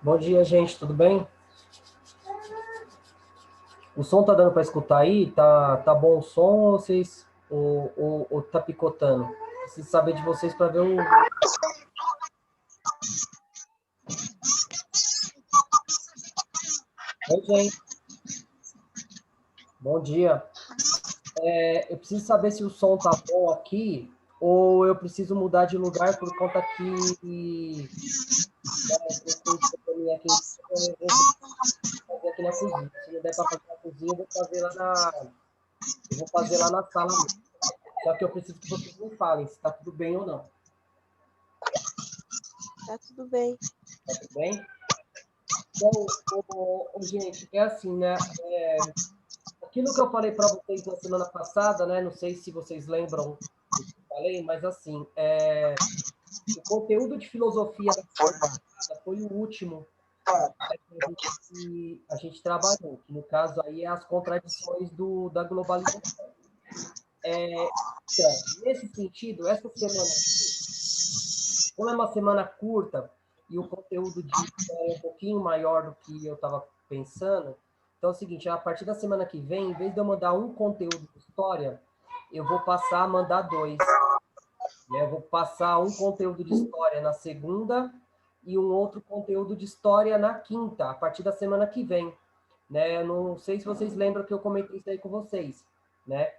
Bom dia, gente, tudo bem? O som tá dando para escutar aí? Tá bom o som ou vocês ou tá picotando? Preciso saber de vocês para ver o. Oi, gente. Bom dia. Eu preciso saber se o som tá bom aqui ou eu preciso mudar de lugar por conta que eu tenho aqui, eu vou fazer aqui na cozinha. Se não der para fazer na cozinha, eu vou fazer lá na sala mesmo. Só que eu preciso que vocês me falem se tá tudo bem ou não. Tá tudo bem. Tá tudo bem? Então, gente, é assim, né? Aquilo que eu falei para vocês na semana passada, né? Não sei se vocês lembram do que eu falei, mas assim, o conteúdo de filosofia da semana passada foi o último que a gente trabalhou, que no caso aí é as contradições da globalização. Então, nesse sentido, essa semana, como é uma semana curta e o conteúdo de é um pouquinho maior do que eu estava pensando, então é o seguinte, a partir da semana que vem, em vez de eu mandar um conteúdo de história, eu vou passar a mandar dois. Né? Eu vou passar um conteúdo de história na segunda e um outro conteúdo de história na quinta, a partir da semana que vem. Né? Não sei se vocês lembram que eu comentei isso aí com vocês. Né?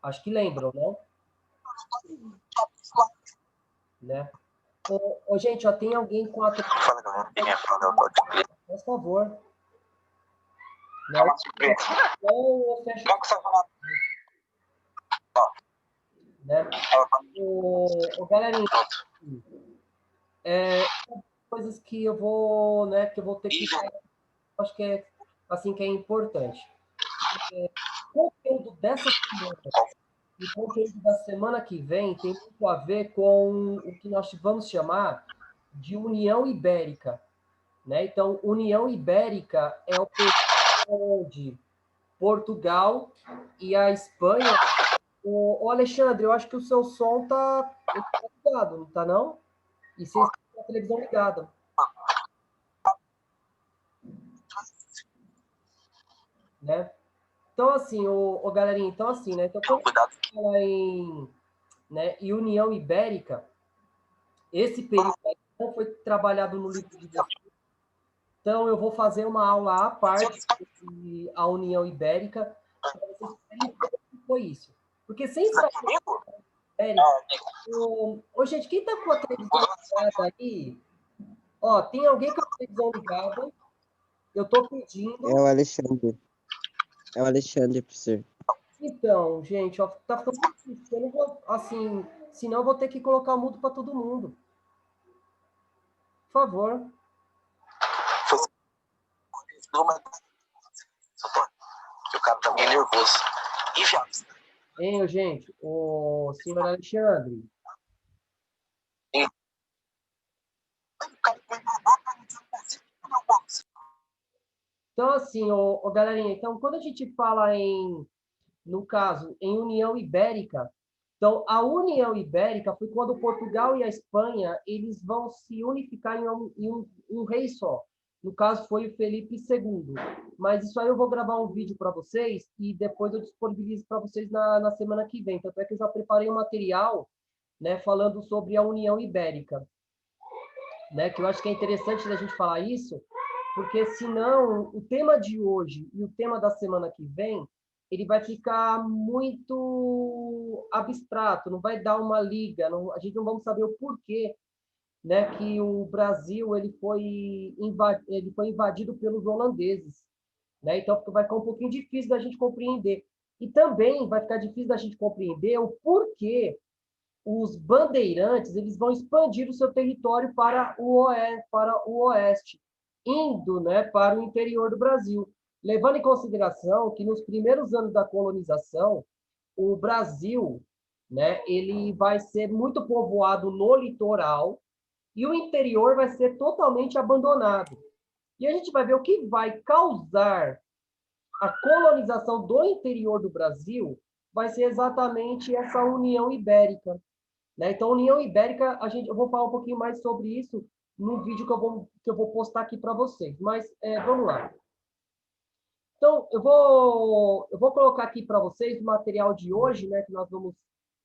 Acho que lembram, não? Né? Gente, ó, tem alguém com a... Por favor. Né? Ou eu fecho... Né? Galerinha, coisas que eu vou, né, que eu vou ter que... Acho que é assim que é importante. O conteúdo dessa semana e o conteúdo da semana que vem tem muito a ver com o que nós vamos chamar de União Ibérica. Né? Então, União Ibérica é o período onde Portugal e a Espanha... Ô, Alexandre, eu acho que o seu som tá ligado, não tá não? E você está com a televisão ligada. Né? Então, assim, galerinha, então assim, né? Então, quando a gente fala em, né, em União Ibérica, esse período não foi trabalhado no livro de vocês. Então, eu vou fazer uma aula à parte sobre a União Ibérica, para vocês verem o que foi isso. Porque sem saber gente, quem está com a televisão ligada aí? Ó, tem alguém com a televisão ligada? Eu estou pedindo. É o Alexandre. É o Alexandre, professor. Então, gente, ó, tá ficando difícil. Eu não vou, assim, senão eu vou ter que colocar o mudo para todo mundo. Por favor. O cara tá bem nervoso. E já. Hein, gente, o senhor Alexandre. Então, assim, galerinha, então, quando a gente fala no caso, em União Ibérica, então, a União Ibérica foi quando Portugal e a Espanha, eles vão se unificar em um rei só. No caso, foi o Felipe II. Mas isso aí eu vou gravar um vídeo para vocês e depois eu disponibilizo para vocês na semana que vem. Tanto é que eu já preparei um material, né, falando sobre a União Ibérica. Né, que eu acho que é interessante a gente falar isso, porque senão o tema de hoje e o tema da semana que vem, ele vai ficar muito abstrato, não vai dar uma liga, não, a gente não vamos saber o porquê, né, que o Brasil ele foi invadido pelos holandeses, né? Então vai ficar um pouquinho difícil da gente compreender. E também vai ficar difícil da gente compreender o porquê os bandeirantes eles vão expandir o seu território para o oeste, indo, né, para o interior do Brasil, levando em consideração que nos primeiros anos da colonização, o Brasil, né, ele vai ser muito povoado no litoral e o interior vai ser totalmente abandonado. E a gente vai ver o que vai causar a colonização do interior do Brasil vai ser exatamente essa União Ibérica. Né? Então, a União Ibérica, eu vou falar um pouquinho mais sobre isso no vídeo que eu vou postar aqui para vocês. Mas vamos lá. Então, eu vou colocar aqui para vocês o material de hoje, né, que nós vamos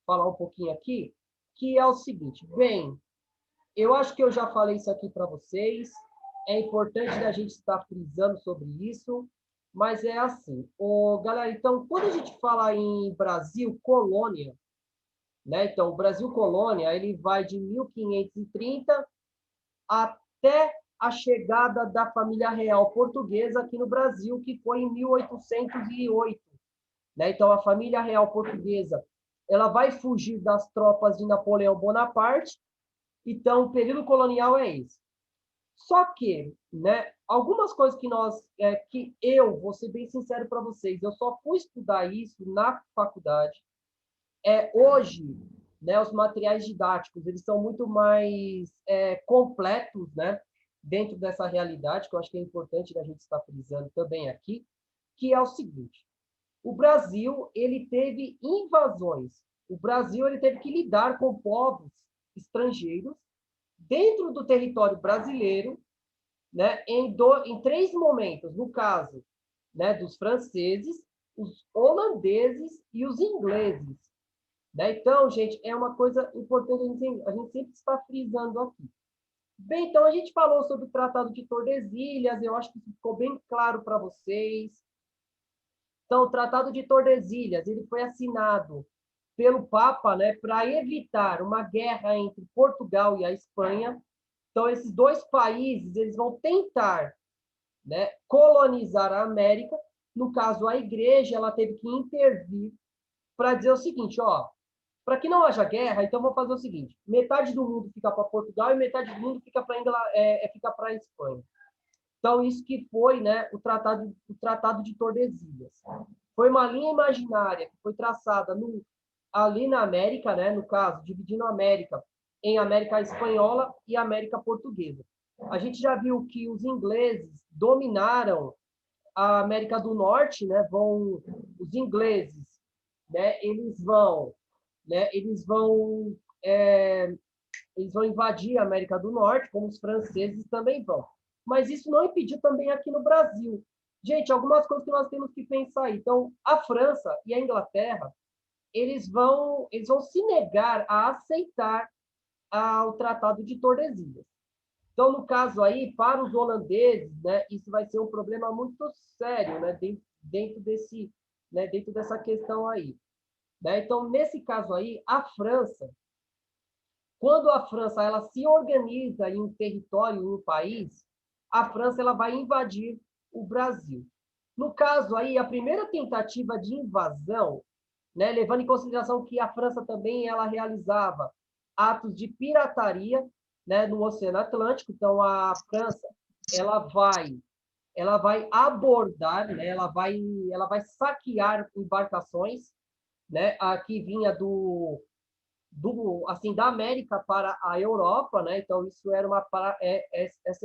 falar um pouquinho aqui, que é o seguinte. Bem, eu acho que eu já falei isso aqui para vocês. É importante a gente estar frisando sobre isso, mas é assim. Galera, então, quando a gente fala em Brasil colônia, né? Então, o Brasil colônia, ele vai de 1530 até a chegada da família real portuguesa aqui no Brasil, que foi em 1808. Né? Então, a família real portuguesa, ela vai fugir das tropas de Napoleão Bonaparte. Então, o período colonial é esse. Só que, né, algumas coisas que eu vou ser bem sincero para vocês, eu só fui estudar isso na faculdade. Hoje, né, os materiais didáticos, eles são muito mais completos, né, dentro dessa realidade, que eu acho que é importante a gente estar frisando também aqui, que é o seguinte: o Brasil, ele teve invasões. O Brasil, ele teve que lidar com povos estrangeiros dentro do território brasileiro, né, em 3 momentos. No caso, né, dos franceses, os holandeses e os ingleses. Né? Então, gente, é uma coisa importante a gente sempre está frisando aqui. Bem, então a gente falou sobre o Tratado de Tordesilhas, eu acho que ficou bem claro para vocês. Então, o Tratado de Tordesilhas, ele foi assinado pelo Papa, né, para evitar uma guerra entre Portugal e a Espanha. Então, esses dois países, eles vão tentar, né, colonizar a América. No caso, a Igreja, ela teve que intervir para dizer o seguinte, ó, para que não haja guerra, então vamos fazer o seguinte: metade do mundo fica para Portugal e metade do mundo fica para a Espanha. Então, isso que foi, né, o Tratado de Tordesilhas. Foi uma linha imaginária que foi traçada ali na América, né, no caso, dividindo a América em América Espanhola e América Portuguesa. A gente já viu que os ingleses dominaram a América do Norte, né? Os ingleses, né? Eles vão invadir a América do Norte, como os franceses também vão. Mas isso não impediu também aqui no Brasil. Gente, algumas coisas que nós temos que pensar aí. Então, a França e a Inglaterra, eles vão se negar a aceitar o Tratado de Tordesilhas. Então, no caso aí, para os holandeses, né, isso vai ser um problema muito sério, né, dentro dessa questão aí. Né? Então, nesse caso aí, a França, quando a França ela se organiza em um território, em um país, a França ela vai invadir o Brasil. No caso aí, a primeira tentativa de invasão, né, levando em consideração que a França também ela realizava atos de pirataria, né, no Oceano Atlântico. Então, a França ela vai abordar, né, ela vai saquear embarcações, né, que vinha assim, da América para a Europa, né? Então, essa era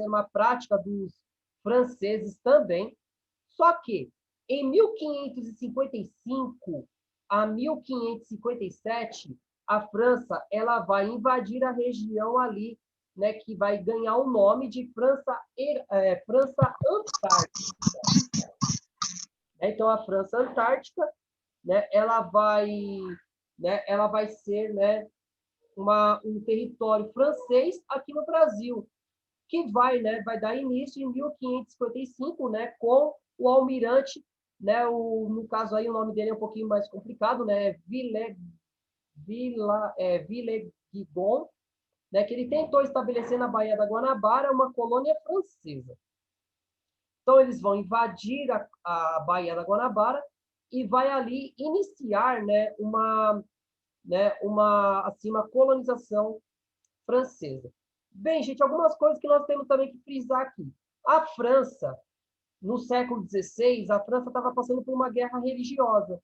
uma prática dos franceses também. Só que, em 1555 a 1557, a França ela vai invadir a região ali, né, que vai ganhar o nome de França Antártica. Então, a França Antártica, né, ela vai ser, né, um território francês aqui no Brasil, que vai dar início em 1555, né, com o almirante, né, no caso aí o nome dele é um pouquinho mais complicado, né, Villeguigon, né, que ele tentou estabelecer na Baía da Guanabara uma colônia francesa. Então, eles vão invadir a Baía da Guanabara e vai ali iniciar, né, uma colonização francesa. Bem, gente, algumas coisas que nós temos também que frisar aqui. A França, no século XVI, a França estava passando por uma guerra religiosa.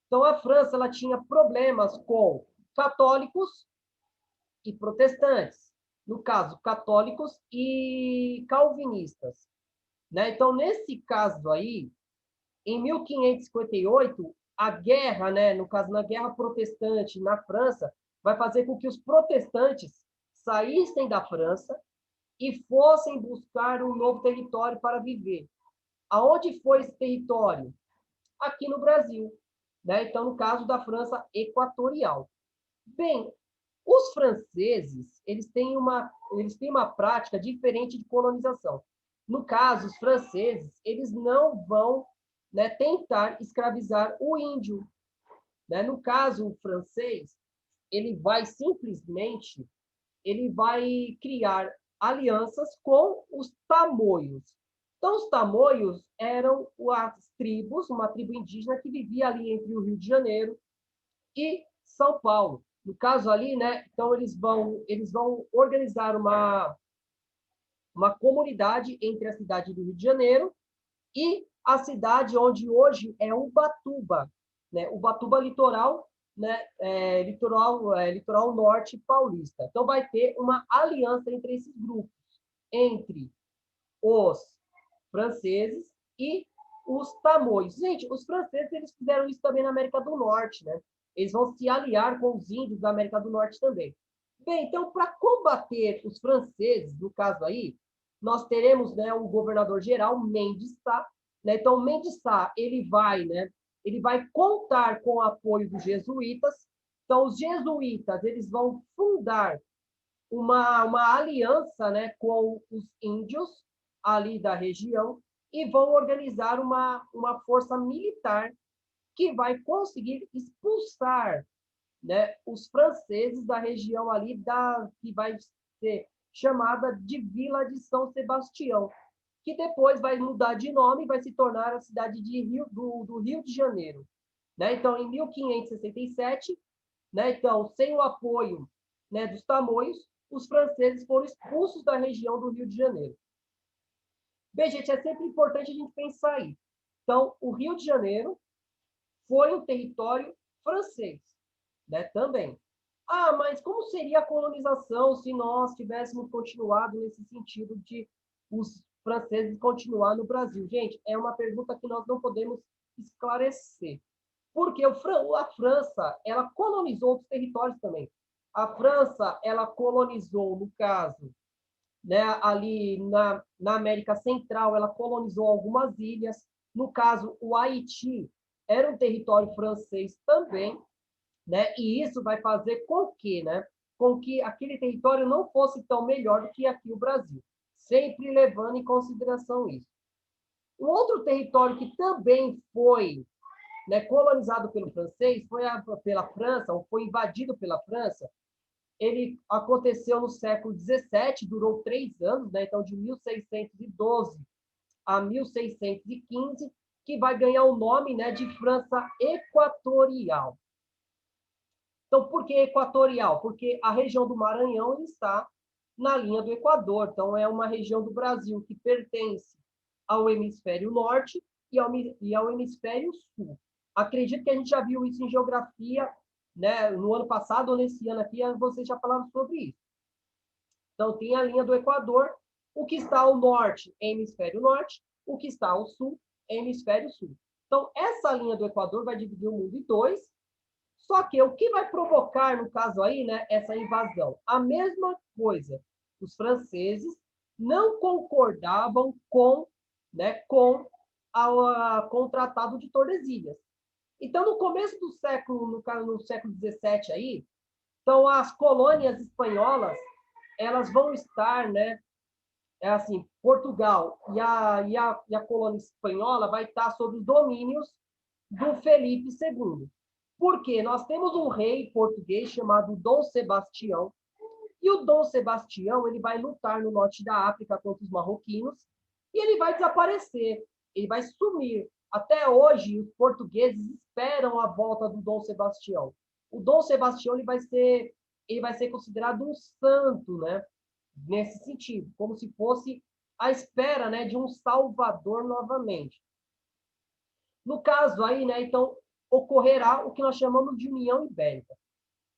Então, a França ela tinha problemas com católicos e protestantes. No caso, católicos e calvinistas. Né? Então, nesse caso aí, em 1558, a guerra, né, no caso, na guerra protestante na França, vai fazer com que os protestantes saíssem da França e fossem buscar um novo território para viver. Aonde foi esse território? Aqui no Brasil, né? Então, no caso da França Equatorial. Bem, os franceses, eles têm uma prática diferente de colonização. No caso, os franceses, eles não vão, né, tentar escravizar o índio, né? No caso, o francês, ele vai criar alianças com os tamoios. Então, os tamoios eram as tribos, uma tribo indígena que vivia ali entre o Rio de Janeiro e São Paulo. No caso ali, né? Então, eles vão organizar uma comunidade entre a cidade do Rio de Janeiro e a cidade onde hoje é Ubatuba, né? Ubatuba litoral, né? Litoral norte paulista. Então vai ter uma aliança entre esses grupos, entre os franceses e os tamoios. Gente, os franceses eles fizeram isso também na América do Norte, né? Eles vão se aliar com os índios da América do Norte também. Bem, então, para combater os franceses, no caso aí, nós teremos, né, o governador-geral, Mendes Sá, né? Então, Mendes Sá, ele vai contar com o apoio dos jesuítas. Então, os jesuítas, eles vão fundar uma aliança, né, com os índios ali da região e vão organizar uma força militar que vai conseguir expulsar, né, os franceses da região ali que vai ser chamada de Vila de São Sebastião, que depois vai mudar de nome e vai se tornar a cidade do Rio de Janeiro. Né? Então, em 1567, né, então, sem o apoio, né, dos tamoios, os franceses foram expulsos da região do Rio de Janeiro. Bem, gente, é sempre importante a gente pensar aí. Então, o Rio de Janeiro foi um território francês, né, também. Ah, mas como seria a colonização se nós tivéssemos continuado nesse sentido de os franceses continuar no Brasil? Gente, é uma pergunta que nós não podemos esclarecer. Porque a França, ela colonizou outros territórios também. A França, ela colonizou, no caso, né, ali na América Central, ela colonizou algumas ilhas. No caso, o Haiti era um território francês também, né? E isso vai fazer com que aquele território não fosse tão melhor do que aqui o Brasil, sempre levando em consideração isso. Um outro território que também foi, né, colonizado pelo francês, pela França, ou foi invadido pela França. Ele aconteceu no século XVII, durou 3 anos, né? Então de 1612 a 1615, que vai ganhar o nome, né, de França Equatorial. Então, por que equatorial? Porque a região do Maranhão está na linha do Equador. Então, é uma região do Brasil que pertence ao hemisfério norte e ao hemisfério sul. Acredito que a gente já viu isso em geografia, né? No ano passado ou nesse ano aqui, vocês já falaram sobre isso. Então, tem a linha do Equador, o que está ao norte é hemisfério norte, o que está ao sul é hemisfério sul. Então, essa linha do Equador vai dividir o mundo em dois. Só que o que vai provocar, no caso aí, né, essa invasão? A mesma coisa. Os franceses não concordavam com o Tratado de Tordesilhas. Então, no começo do século, no século XVII aí, então as colônias espanholas, elas vão estar, né, assim, Portugal e a colônia espanhola vai estar sob os domínios do Felipe II. Porque nós temos um rei português chamado Dom Sebastião, e o Dom Sebastião ele vai lutar no norte da África contra os marroquinos, e ele vai desaparecer, ele vai sumir. Até hoje, os portugueses esperam a volta do Dom Sebastião. O Dom Sebastião ele vai ser considerado um santo, né? Nesse sentido, como se fosse a espera, né, de um salvador novamente. No caso aí, né, então, ocorrerá o que nós chamamos de União Ibérica.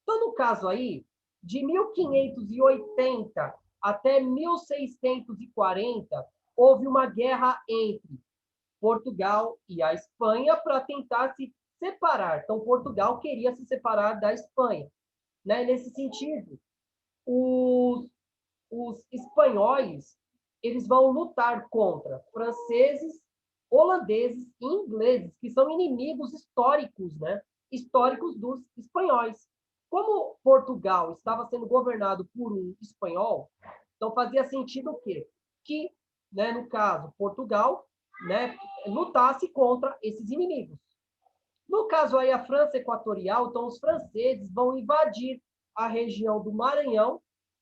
Então, no caso aí, de 1580 até 1640, houve uma guerra entre Portugal e a Espanha para tentar se separar. Então, Portugal queria se separar da Espanha. Né? Nesse sentido, os os espanhóis, eles vão lutar contra franceses, holandeses e ingleses, que são inimigos históricos, né? Históricos dos espanhóis. Como Portugal estava sendo governado por um espanhol, então fazia sentido o quê? Que, né, no caso, Portugal, né, lutasse contra esses inimigos. No caso aí, a França Equatorial, então os franceses vão invadir a região do Maranhão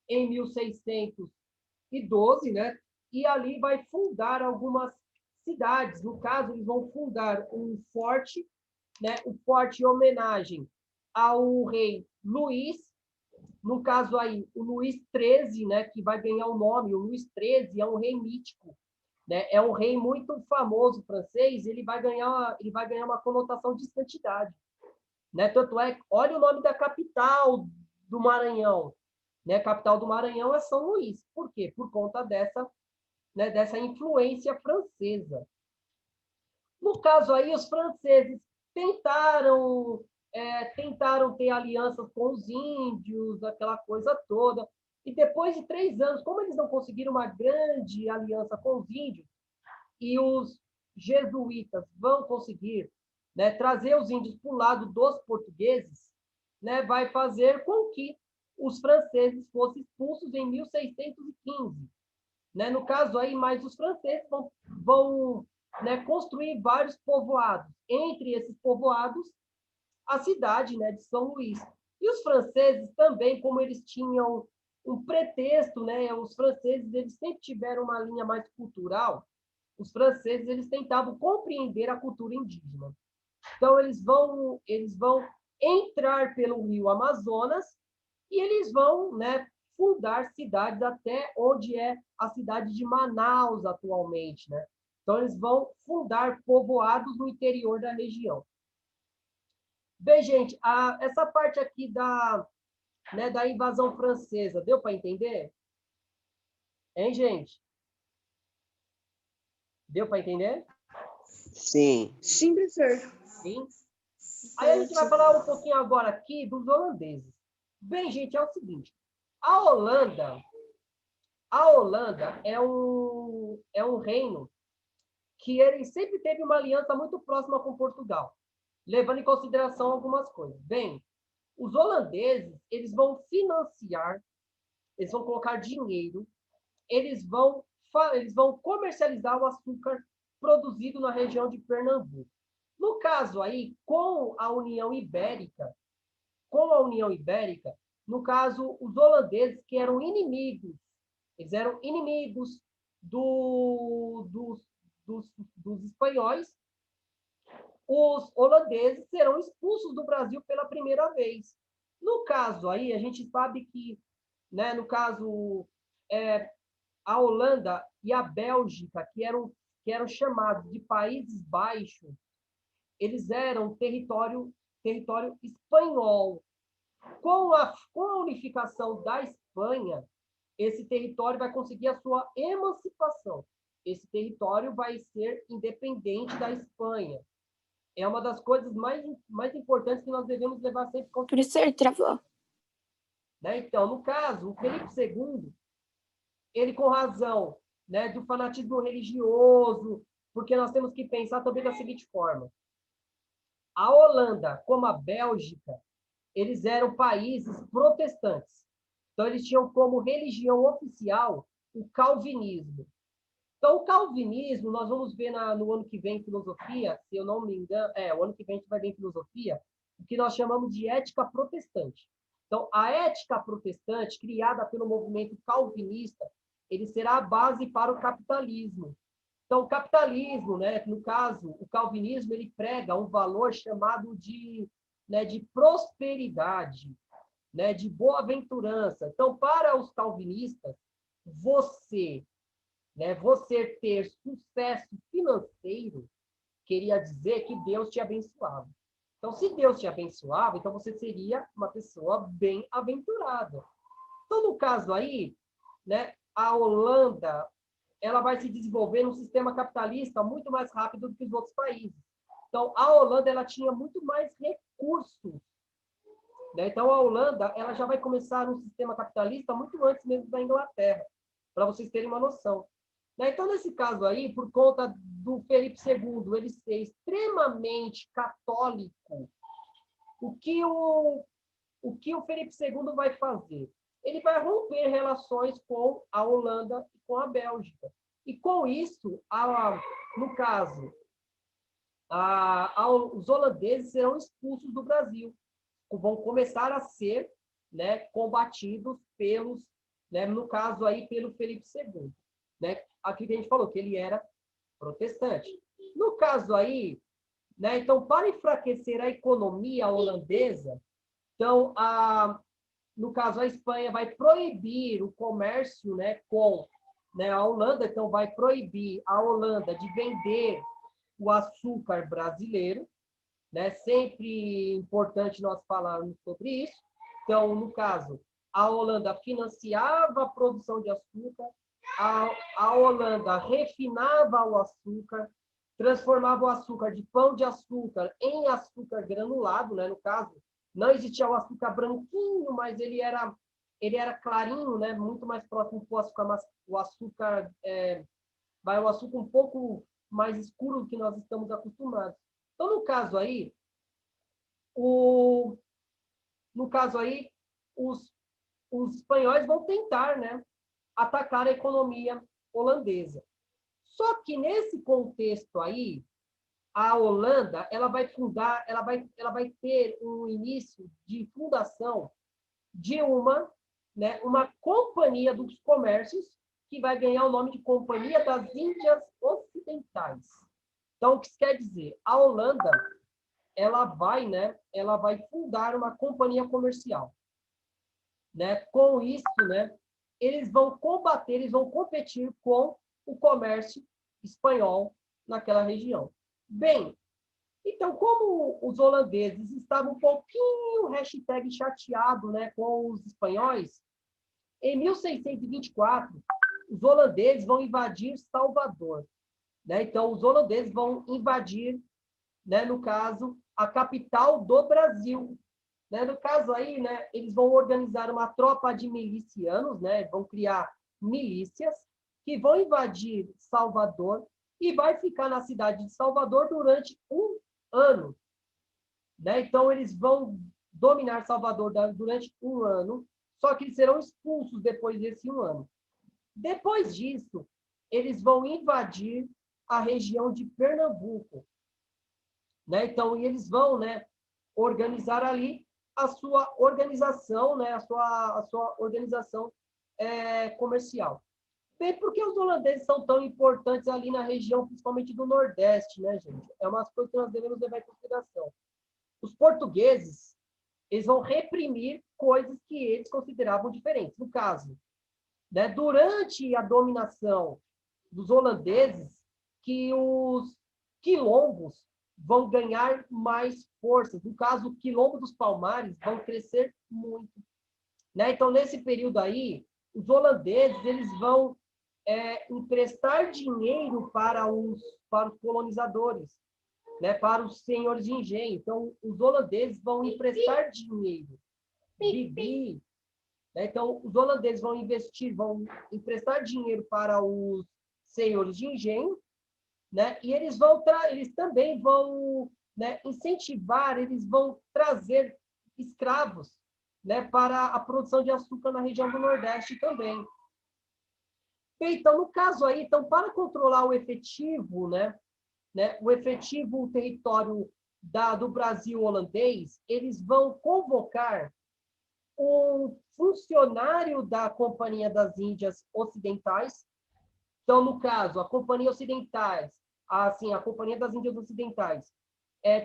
em 1612, né? E ali vai fundar algumas cidades. No caso, eles vão fundar um forte, né? Um forte em homenagem ao rei Luís. No caso aí, o Luís XIII, né? Que vai ganhar o nome. O Luís XIII é um rei mítico, né? É um rei muito famoso francês. Ele vai ganhar uma conotação de santidade, né? Tanto é, olha o nome da capital do Maranhão, né? A capital do Maranhão é São Luís. Por quê? Por conta dessa, né, dessa influência francesa. No caso aí, os franceses tentaram ter alianças com os índios, aquela coisa toda. E depois de 3 anos, como eles não conseguiram uma grande aliança com os índios, e os jesuítas vão conseguir, né, trazer os índios para o lado dos portugueses, né, vai fazer com que os franceses fossem expulsos em 1615. Né? No caso aí, mas os franceses vão, né, construir vários povoados. Entre esses povoados, a cidade, né, de São Luís. E os franceses também, como eles tinham um pretexto, né, os franceses eles sempre tiveram uma linha mais cultural. Os franceses eles tentavam compreender a cultura indígena. Então eles vão entrar pelo rio Amazonas e eles vão, né, fundar cidades até onde é a cidade de Manaus atualmente, né? Então eles vão fundar povoados no interior da região. Bem, gente, essa parte aqui né, da invasão francesa, deu para entender? Hein, gente? Deu para entender? Sim. Sim, professor. Sim. Aí a gente vai falar um pouquinho agora aqui dos holandeses. Bem, gente, é o seguinte. A Holanda é um reino que ele sempre teve uma aliança muito próxima com Portugal, levando em consideração algumas coisas. Bem, os holandeses, eles vão financiar, eles vão colocar dinheiro, eles vão comercializar o açúcar produzido na região de Pernambuco. No caso aí, com a União Ibérica, no caso, os holandeses, que eram inimigos, eles eram inimigos dos espanhóis, os holandeses serão expulsos do Brasil pela primeira vez. No caso aí, a gente sabe que, né, no caso, a Holanda e a Bélgica, que eram chamados de Países Baixos, eles eram território espanhol. Com a unificação da Espanha, esse território vai conseguir a sua emancipação. Esse território vai ser independente da Espanha. É uma das coisas mais importantes que nós devemos levar sempre em consideração. Professor, travou. Né? Então, no caso, o Felipe II, ele com razão, né, do fanatismo religioso, porque nós temos que pensar também da seguinte forma. A Holanda, como a Bélgica, eles eram países protestantes. Então, eles tinham como religião oficial o calvinismo. Então, o calvinismo, nós vamos ver no ano que vem em filosofia, se eu não me engano, o ano que vem a gente vai ver em filosofia, o que nós chamamos de ética protestante. Então, a ética protestante, criada pelo movimento calvinista, ele será a base para o capitalismo. Então, o capitalismo, né, no caso, o calvinismo, ele prega um valor chamado de prosperidade, né, de boa-aventurança. Então, para os calvinistas, você ter sucesso financeiro queria dizer que Deus te abençoava. Então, se Deus te abençoava, então você seria uma pessoa bem-aventurada. Então, no caso aí, né, a Holanda, ela vai se desenvolver num sistema capitalista muito mais rápido do que os outros países. Então, a Holanda ela tinha muito mais recursos né? Então, a Holanda ela já vai começar um sistema capitalista muito antes mesmo da Inglaterra, para vocês terem uma noção. Né? Então, nesse caso aí, por conta do Felipe II ele ser extremamente católico, o que o Felipe II vai fazer? Ele vai romper relações com a Holanda e com a Bélgica. E com isso, no caso, os holandeses serão expulsos do Brasil, vão começar a ser, né, combatidos pelos, né, no caso aí, pelo Felipe II. Né? Aqui que a gente falou que ele era protestante. No caso aí, né, então, para enfraquecer a economia holandesa, então, no caso, a Espanha vai proibir o comércio, né, com, né, a Holanda, então vai proibir a Holanda de vender o açúcar brasileiro, né? Sempre importante nós falarmos sobre isso. Então, no caso, a Holanda financiava a produção de açúcar, a Holanda refinava o açúcar, transformava o açúcar de pão de açúcar em açúcar granulado, né? No caso, não existia o açúcar branquinho, mas ele era clarinho, né? Muito mais próximo do açúcar, mas o açúcar o açúcar um pouco mais escuro do que nós estamos acostumados. Então, no caso aí, os espanhóis vão tentar, né, atacar a economia holandesa. Só que nesse contexto aí, a Holanda, ela vai ter um início de fundação de uma companhia dos comércios que vai ganhar o nome de Companhia das Índias Ocidentais. Então, o que isso quer dizer? A Holanda, ela vai fundar uma companhia comercial. Né? Com isso, né, eles vão competir com o comércio espanhol naquela região. Bem, então, como os holandeses estavam um pouquinho chateado, né, com os espanhóis, em 1624, os holandeses vão invadir Salvador. Né? Então, os holandeses vão invadir, né, no caso, a capital do Brasil. Né? No caso aí, né, eles vão organizar uma tropa de milicianos, né, vão criar milícias que vão invadir Salvador e vai ficar na cidade de Salvador durante um ano. Né? Então, eles vão dominar Salvador durante um ano, só que eles serão expulsos depois desse um ano. Depois disso, eles vão invadir a região de Pernambuco. Né? Então, eles vão, né, organizar ali a sua organização, né, a sua organização comercial. Bem, por que os holandeses são tão importantes ali na região, principalmente do Nordeste, né, gente? É uma coisa que nós devemos levar em consideração. Os portugueses, eles vão reprimir coisas que eles consideravam diferentes. No caso, né, durante a dominação dos holandeses, que os quilombos vão ganhar mais forças. No caso, o quilombo dos Palmares vão crescer muito. Né? Então, nesse período aí, os holandeses eles vão emprestar dinheiro para os colonizadores, né? Para os senhores de engenho. Então, os holandeses vão emprestar dinheiro. Bibi. Né? Então, os holandeses vão emprestar dinheiro para os senhores de engenho, né? E eles também vão, né, incentivar, eles vão trazer escravos, né, para a produção de açúcar na região do Nordeste também. Bem, então, no caso aí, então, para controlar o efetivo, né, o efetivo território do Brasil holandês, eles vão convocar um funcionário da Companhia das Índias Ocidentais. Então, no caso, a Companhia das Índias Ocidentais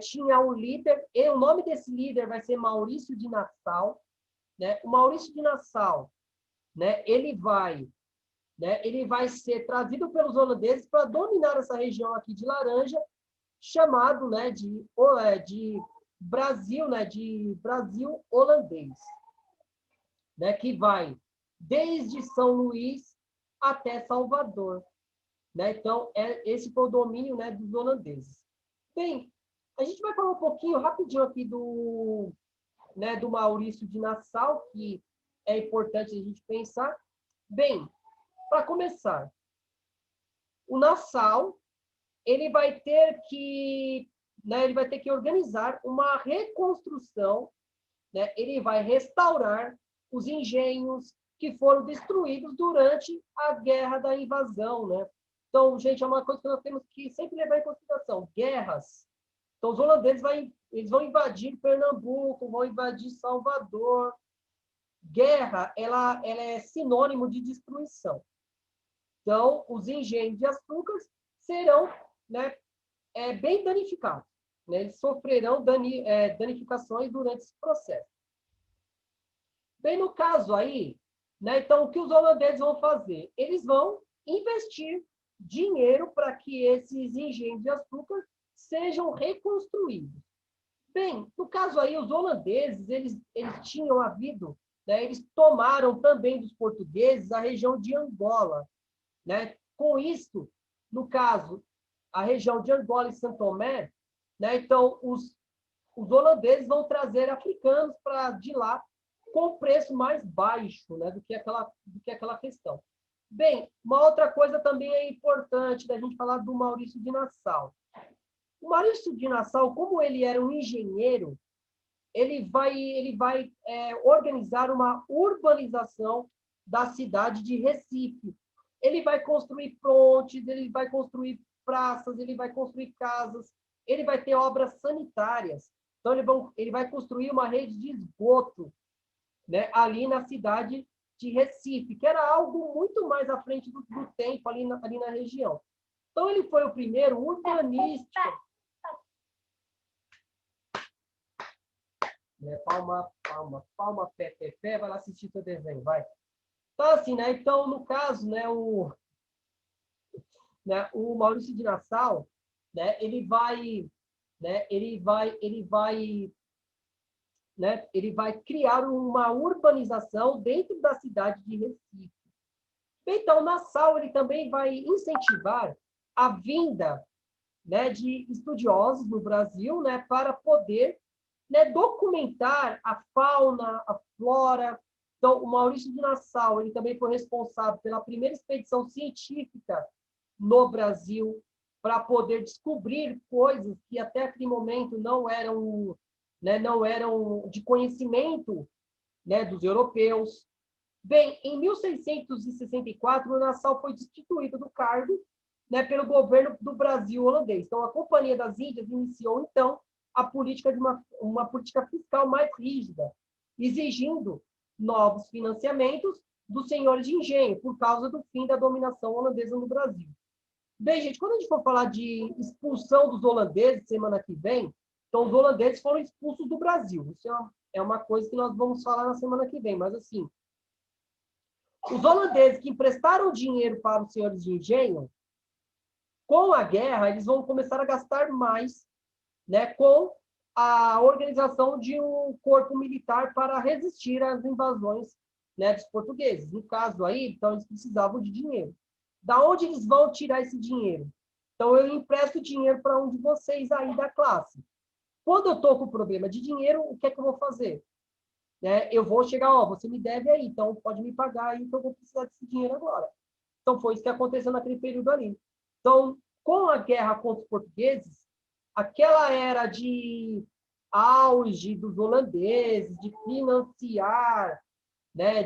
tinha um líder, e o nome desse líder vai ser Maurício de Nassau. Né? O Maurício de Nassau, né, ele vai ser trazido pelos holandeses para dominar essa região aqui de Laranja, chamado, né, de Brasil, né, de Brasil holandês, né, que vai desde São Luís até Salvador. Né? Então, esse foi o domínio, né, dos holandeses. Bem, a gente vai falar um pouquinho, rapidinho aqui né, do Maurício de Nassau, que é importante a gente pensar. Bem, para começar, o Nassau, ele vai ter que, né, ele vai ter que organizar uma reconstrução, né? Ele vai restaurar os engenhos que foram destruídos durante a Guerra da Invasão, né? Então, gente, é uma coisa que nós temos que sempre levar em consideração. Guerras. Então, os holandeses eles vão invadir Pernambuco, vão invadir Salvador. Guerra, ela é sinônimo de destruição. Então, os engenhos de açúcar serão, né, bem danificados. Né? Eles sofrerão danificações durante esse processo. Bem, no caso aí, né, então, o que os holandeses vão fazer? Eles vão investir dinheiro para que esses engenhos de açúcar sejam reconstruídos. Bem, no caso aí, os holandeses, eles tinham havido, né, eles tomaram também dos portugueses a região de Angola. Né? Com isso, no caso, a região de Angola e São Tomé, né, então, os holandeses vão trazer africanos para de lá com preço mais baixo, né, do que aquela questão. Bem, uma outra coisa também é importante da gente falar do Maurício de Nassau. O Maurício de Nassau, como ele era um engenheiro, ele vai organizar uma urbanização da cidade de Recife. Ele vai construir pontes, ele vai construir praças, ele vai construir casas, ele vai ter obras sanitárias. Então, ele vai construir uma rede de esgoto, né, ali na cidade de Recife, que era algo muito mais à frente do tempo ali na região. Então, ele foi o primeiro urbanista. Né? Palma, palma, palma, pé, pé, pé, vai lá assistir seu desenho, vai. Então, assim, né? Então, no caso, né, o Maurício de Nassau, né, ele vai criar uma urbanização dentro da cidade de Recife. Então, Nassau ele também vai incentivar a vinda, né, de estudiosos no Brasil, né, para poder, né, documentar a fauna, a flora. Então, o Maurício de Nassau ele também foi responsável pela primeira expedição científica no Brasil, para poder descobrir coisas que até aquele momento não eram de conhecimento, né, dos europeus. Bem, em 1664, o Nassau foi destituído do cargo, né, pelo governo do Brasil holandês. Então, a Companhia das Índias iniciou, então, a política de uma política fiscal mais rígida, exigindo novos financiamentos dos senhores de engenho, por causa do fim da dominação holandesa no Brasil. Bem, gente, quando a gente for falar de expulsão dos holandeses semana que vem, então os holandeses foram expulsos do Brasil. Isso é uma coisa que nós vamos falar na semana que vem, mas assim, os holandeses que emprestaram dinheiro para os senhores de engenho, com a guerra, eles vão começar a gastar mais, né, com a organização de um corpo militar para resistir às invasões, né, dos portugueses. No caso aí, então, eles precisavam de dinheiro. Da onde eles vão tirar esse dinheiro? Então, eu empresto dinheiro para um de vocês aí da classe. Quando eu estou com problema de dinheiro, o que é que eu vou fazer? Né? Eu vou chegar, você me deve aí, então pode me pagar aí, que eu vou precisar desse dinheiro agora. Então, foi isso que aconteceu naquele período ali. Então, com a guerra contra os portugueses, aquela era de auge dos holandeses, de financiar, né,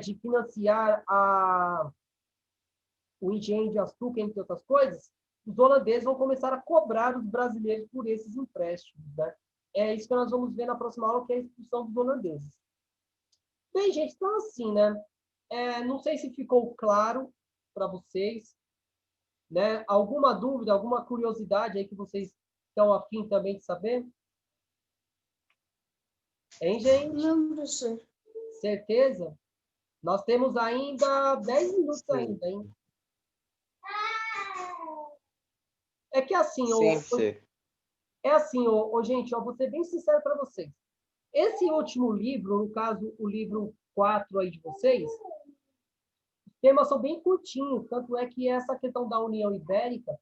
o engenho de açúcar, entre outras coisas, os holandeses vão começar a cobrar os brasileiros por esses empréstimos. Né? É isso que nós vamos ver na próxima aula, que é a expulsão dos holandeses. Bem, gente, então assim, né? Não sei se ficou claro para vocês, né? Alguma dúvida, alguma curiosidade aí que vocês estão a fim também de saber? Hein, gente? Não, professor. Certeza? Nós temos ainda 10 minutos ainda, hein? É que assim, gente, vou ser bem sincero para vocês. Esse último livro, no caso, o livro 4 aí de vocês, os temas são bem curtinhos, tanto é que essa questão da União Ibérica,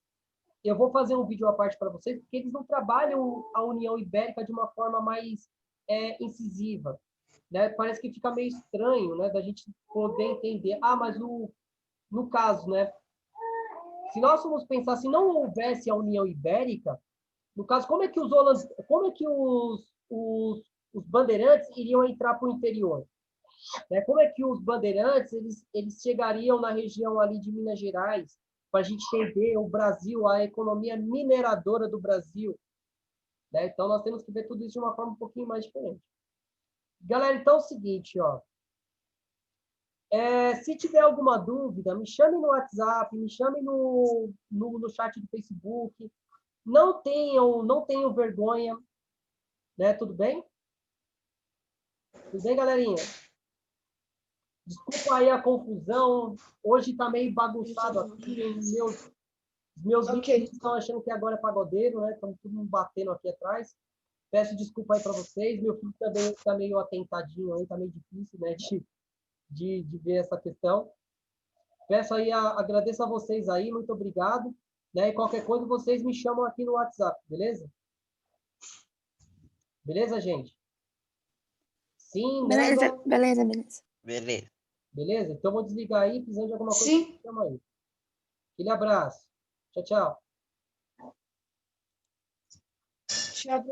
eu vou fazer um vídeo à parte para vocês, porque eles não trabalham a União Ibérica de uma forma mais incisiva. né? Parece que fica meio estranho, né? Da gente poder entender. Ah, mas no caso, né? Se nós formos pensar, se não houvesse a União Ibérica, no caso, como é que os bandeirantes iriam entrar para o interior? Né? Como é que os bandeirantes eles chegariam na região ali de Minas Gerais, para a gente entender o Brasil, a economia mineradora do Brasil? Né? Então, nós temos que ver tudo isso de uma forma um pouquinho mais diferente. Galera, então é o seguinte, ó. Se tiver alguma dúvida, me chame no WhatsApp, me chame no chat do Facebook. Não tenham vergonha, né? Tudo bem? Tudo bem, galerinha? Desculpa aí a confusão. Hoje está meio bagunçado aqui. Os meus vídeos estão achando que agora é pagodeiro, né? Estão todo mundo batendo aqui atrás. Peço desculpa aí para vocês. Meu filho também está meio atentadinho aí, está meio difícil, né? De ver essa questão. Peço aí, agradeço a vocês aí, muito obrigado. Né? E qualquer coisa, vocês me chamam aqui no WhatsApp, beleza? Beleza, gente? Sim, Beleza, não? beleza, beleza. Beleza. Beleza? Então, vou desligar aí, precisando de alguma coisa, Sim. me chama aí. Aquele abraço. Tchau, tchau. Tchau.